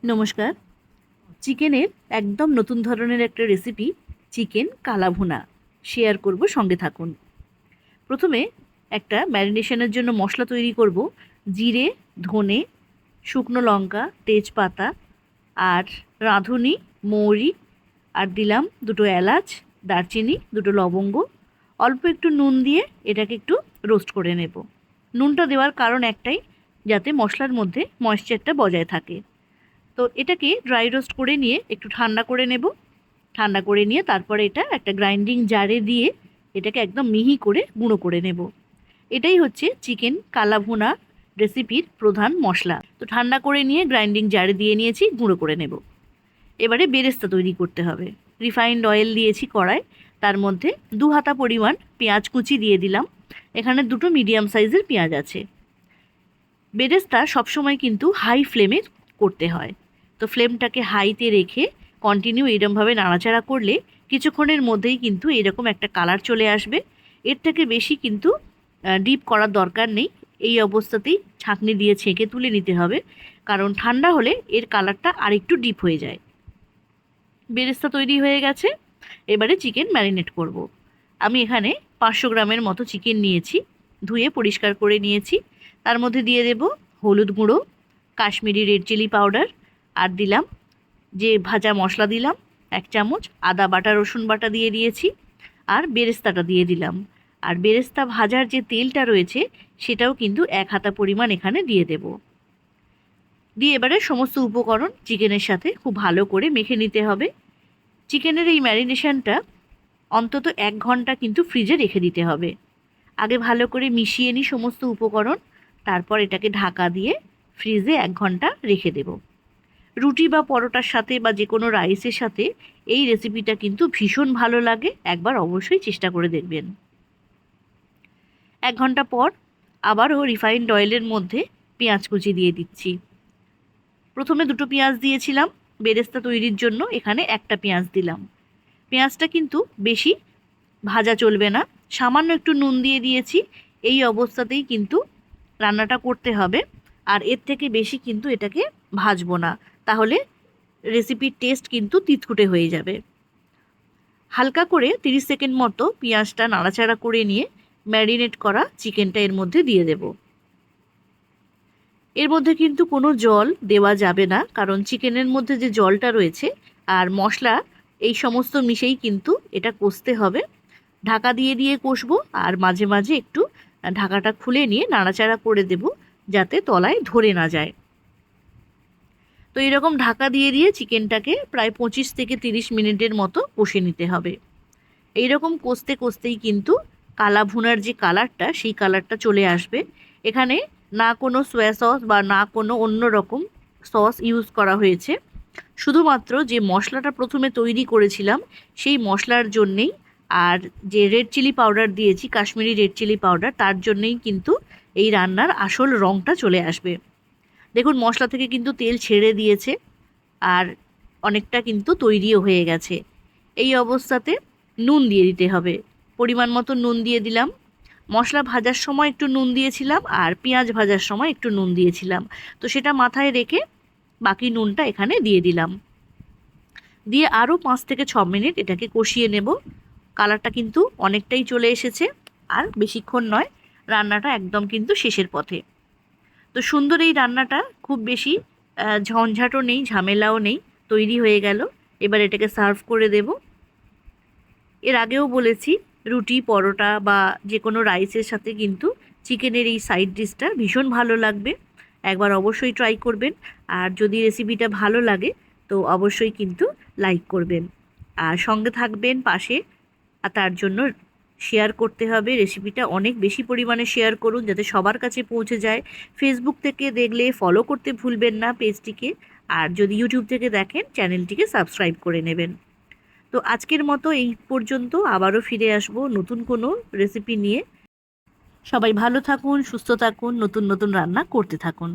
নমস্কার। চিকেনের একদম নতুন ধরনের একটা রেসিপি, চিকেন কালা ভুনা শেয়ার করব, সঙ্গে থাকুন। প্রথমে একটা ম্যারিনেশনের জন্য মশলা তৈরি করব। জিরে, ধনে, শুকনো লঙ্কা, তেজপাতা আর রাঁধুনি, মৌরি, আর দিলাম দুটো এলাচ, দারচিনি, দুটো লবঙ্গ, অল্প একটু নুন দিয়ে এটাকে একটু রোস্ট করে নেব। নুনটা দেওয়ার কারণ একটাই, যাতে মশলার মধ্যে ময়েশ্চারটা বজায় থাকে। তো এটাকে ড্রাই রোস্ট করে নিয়ে একটু ঠান্ডা করে নেব। ঠান্ডা করে নিয়ে তারপরে এটা একটা গ্রাইন্ডিং জারে দিয়ে এটাকে একদম মিহি করে গুঁড়ো করে নেব। এটাই হচ্ছে চিকেন কালা ভুনা রেসিপির প্রধান মশলা। তো ঠান্ডা করে নিয়ে গ্রাইন্ডিং জারে দিয়ে নিয়েছি, গুঁড়ো করে নেব। এবারে বেরেস্তা তৈরি করতে হবে। রিফাইন্ড অয়েল দিয়েছি কড়াই, তার মধ্যে 2 হাতা পরিমাণ পেঁয়াজ কুচি দিয়ে দিলাম। এখানে দুটো মিডিয়াম সাইজের পেঁয়াজ আছে। বেরেস্তা সবসময় কিন্তু হাই ফ্লেমে করতে হয়। তো ফ্লেমটাকে হাইতে রেখে কন্টিনিউ এরমভাবে নাড়াচাড়া করলে কিছুক্ষণের মধ্যেই কিন্তু এরকম একটা কালার চলে আসবে। এর থেকে বেশি কিন্তু ডিপ করার দরকার নেই। এই অবস্থাতেই ছাঁকনি দিয়ে ছেঁকে তুলে নিতে হবে, কারণ ঠান্ডা হলে এর কালারটা আরেকটু ডিপ হয়ে যায়। বেরেস্তা তৈরি হয়ে গেছে। এবারে চিকেন ম্যারিনেট করব। আমি এখানে 500 গ্রামের মতো চিকেন নিয়েছি, ধুয়ে পরিষ্কার করে নিয়েছি। তার মধ্যে দিয়ে দেব হলুদ গুঁড়ো, কাশ্মীরি রেড চিলি পাউডার, আর দিলাম যে ভাজা মশলা দিলাম 1 চামচ, আদা বাটা রসুন বাটা দিয়ে দিয়েছি, আর বেরেস্তাটা দিয়ে দিলাম। আর বেরেস্তা ভাজার যে তেলটা রয়েছে সেটাও কিন্তু 1 হাতা পরিমাণ এখানে দিয়ে দেব। দিয়ে এবারে সমস্ত উপকরণ চিকেনের সাথে খুব ভালো করে মেখে নিতে হবে। চিকেনের এই ম্যারিনেশনটা অন্তত 1 ঘন্টা কিন্তু ফ্রিজে রেখে দিতে হবে। আগে ভালো করে মিশিয়ে নিই সমস্ত উপকরণ, তারপর এটাকে ঢাকা দিয়ে ফ্রিজে 1 ঘন্টা রেখে দেব। রুটি বা পরোটার সাথে বা যে কোনো রাইসের সাথে এই রেসিপিটা কিন্তু ভীষণ ভালো লাগে। একবার অবশ্যই চেষ্টা করে দেখবেন। 1 ঘন্টা পর আবারও রিফাইন্ড অয়েলের মধ্যে পেঁয়াজ কুচি দিয়ে দিচ্ছি। প্রথমে 2টো পেঁয়াজ দিয়েছিলাম বেরেস্তা তৈরির জন্য, এখানে 1টা পেঁয়াজ দিলাম। পেঁয়াজটা কিন্তু বেশি ভাজা চলবে না, সামান্য একটু নুন দিয়ে দিয়েছি। এই অবস্থাতেই কিন্তু রান্নাটা করতে হবে, আর এর থেকে বেশি কিন্তু এটাকে ভাজবো না, তাহলে রেসিপির টেস্ট কিন্তু তিতকুটে হয়ে যাবে। হালকা করে 30 সেকেন্ড মতো পেঁয়াজটা নাড়াচাড়া করে নিয়ে ম্যারিনেট করা চিকেনটা এর মধ্যে দিয়ে দেব। এর মধ্যে কিন্তু কোনো জল দেওয়া যাবে না, কারণ চিকেনের মধ্যে যে জলটা রয়েছে আর মশলা এই সমস্ত মিশেই কিন্তু এটা কষতে হবে। ঢাকা দিয়ে দিয়ে কষবো, আর মাঝে মাঝে একটু ঢাকাটা খুলে নিয়ে নাড়াচাড়া করে দেব, যাতে তলায় ধরে না যায়। তো এরকম ঢাকা দিয়ে দিয়ে চিকেনটাকে প্রায় 25 থেকে 30 মিনিটের মতো কষে নিতে হবে। এইরকম কষতে কষতেই কিন্তু কালা ভুনার যে কালারটা, সেই কালারটা চলে আসবে। এখানে না কোনো সয়া সস বা না কোনো অন্য রকম সস ইউজ করা হয়েছে, শুধুমাত্র যে মশলাটা প্রথমে তৈরি করেছিলাম সেই মশলার জন্যেই, আর যে রেড চিলি পাউডার দিয়েছি, কাশ্মীরি রেড চিলি পাউডার, তার জন্যেই কিন্তু এই রান্নার আসল রঙটা চলে আসবে। দেখুন মশলা থেকে কিন্তু তেল ছেড়ে দিয়েছে, আর অনেকটা কিন্তু তৈরিও হয়ে গেছে। এই অবস্থাতে নুন দিয়ে দিতে হবে। পরিমাণ মতো নুন দিয়ে দিলাম। মশলা ভাজার সময় একটু নুন দিয়েছিলাম, আর পেঁয়াজ ভাজার সময় একটু নুন দিয়েছিলাম, তো সেটা মাথায় রেখে বাকি নুনটা এখানে দিয়ে দিলাম। দিয়ে আরও 5 থেকে 6 মিনিট এটাকে কষিয়ে নেব। কালারটা কিন্তু অনেকটাই চলে এসেছে, আর বেশিক্ষণ নয়, রান্নাটা একদম কিন্তু শেষের পথে। তো সুন্দর এই রান্নাটা, খুব বেশি ঝঞ্ঝাটও নেই, ঝামেলাও নেই, তৈরি হয়ে গেল। এবার এটাকে সার্ভ করে দেব। এর আগেও বলেছি, রুটি, পরোটা বা যে কোনো রাইসের সাথে কিন্তু চিকেনের এই সাইড ডিশটা ভীষণ ভালো লাগবে। একবার অবশ্যই ট্রাই করবেন। আর যদি রেসিপিটা ভালো লাগে তো অবশ্যই কিন্তু লাইক করবেন, আর সঙ্গে থাকবেন পাশে। আর তার জন্য শেয়ার করতে হবে, রেসিপিটা অনেক বেশি পরিমাণে শেয়ার করুন, যাতে সবার কাছে পৌঁছে যায়। ফেসবুক থেকে দেখলে ফলো করতে ভুলবেন না পেজটিকে, আর যদি ইউটিউব থেকে দেখেন চ্যানেলটিকে সাবস্ক্রাইব করে নেবেন। তো আজকের মতো এই পর্যন্ত, আবারও ফিরে আসব নতুন কোনো রেসিপি নিয়ে। সবাই ভালো থাকুন, সুস্থ থাকুন, নতুন নতুন রান্না করতে থাকুন।